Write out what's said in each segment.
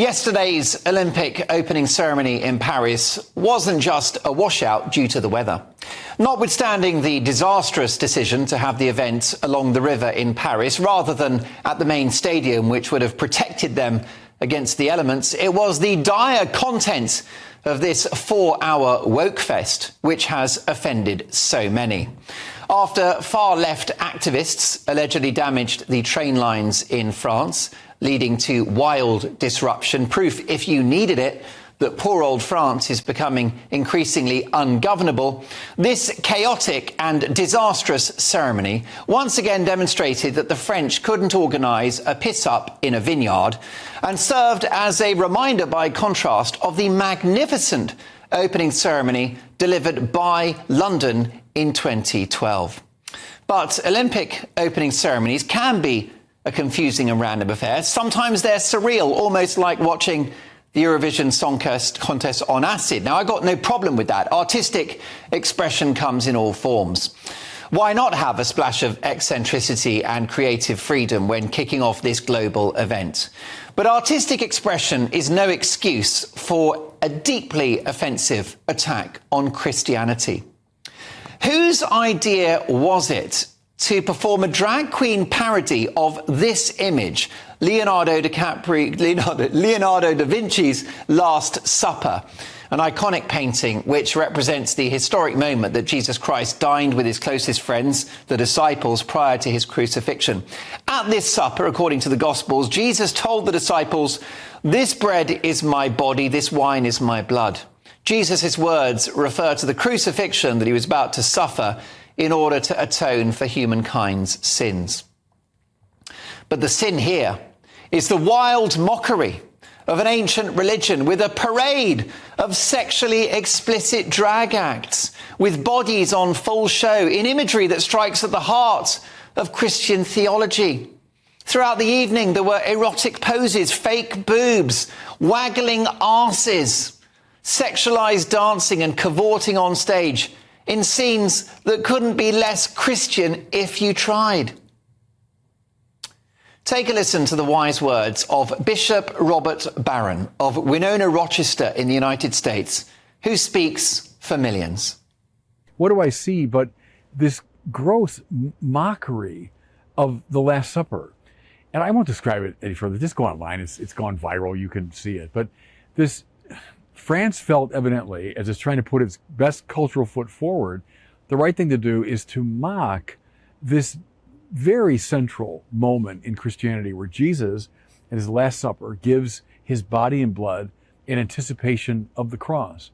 Yesterday's Olympic opening ceremony in Paris wasn't just a washout due to the weather. Notwithstanding the disastrous decision to have the event along the river in Paris rather than at the main stadium, which would have protected them against the elements, it was the dire content of this 4-hour woke fest which has offended so many. After far-left activists allegedly damaged the train lines in France, leading to wild disruption, proof, if you needed it, that poor old France is becoming increasingly ungovernable, this chaotic and disastrous ceremony once again demonstrated that the French couldn't organise a piss-up in a vineyard, and served as a reminder, by contrast, of the magnificent opening ceremony delivered by London in 2012. But Olympic opening ceremonies can be a confusing and random affair. Sometimes they're surreal, almost like watching the Eurovision Song Contest on acid. Now, I got no problem with that. Artistic expression comes in all forms. Why not have a splash of eccentricity and creative freedom when kicking off this global event? But artistic expression is no excuse for a deeply offensive attack on Christianity. Whose idea was it to perform a drag queen parody of this image, Leonardo da Vinci's Last Supper, an iconic painting which represents the historic moment that Jesus Christ dined with his closest friends, the disciples, prior to his crucifixion. At this supper, according to the Gospels, Jesus told the disciples, "This bread is my body, this wine is my blood." Jesus' words refer to the crucifixion that he was about to suffer in order to atone for humankind's sins. But the sin here is the wild mockery of an ancient religion with a parade of sexually explicit drag acts, with bodies on full show, in imagery that strikes at the heart of Christian theology. Throughout the evening, there were erotic poses, fake boobs, waggling arses, sexualized dancing and cavorting on stage, in scenes that couldn't be less Christian if you tried. Take a listen to the wise words of Bishop Robert Barron of Winona, Rochester in the United States, who speaks for millions. What do I see but this gross mockery of the Last Supper? And I won't describe it any further. Just go online. It's gone viral. You can see it. But this France felt, evidently, as it's trying to put its best cultural foot forward, the right thing to do is to mock this very central moment in Christianity where Jesus, at his Last Supper, gives his body and blood in anticipation of the cross.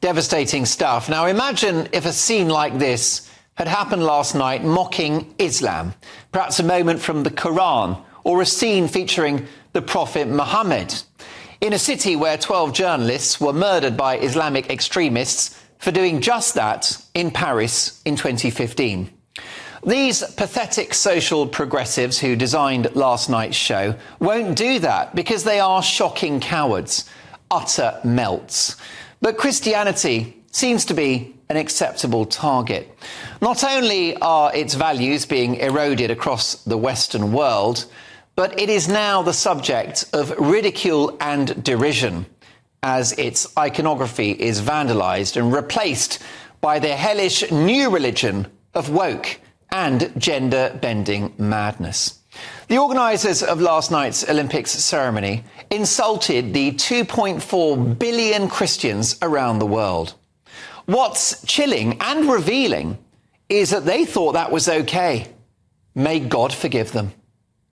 Devastating stuff. Now, imagine if a scene like this had happened last night mocking Islam, perhaps a moment from the Quran, or a scene featuring the Prophet Muhammad, in a city where 12 journalists were murdered by Islamic extremists for doing just that in Paris in 2015. These pathetic social progressives who designed last night's show won't do that because they are shocking cowards, utter melts. But Christianity seems to be an acceptable target. Not only are its values being eroded across the Western world, but it is now the subject of ridicule and derision as its iconography is vandalized and replaced by the hellish new religion of woke and gender-bending madness. The organisers of last night's Olympics ceremony insulted the 2.4 billion Christians around the world. What's chilling and revealing is that they thought that was okay. May God forgive them.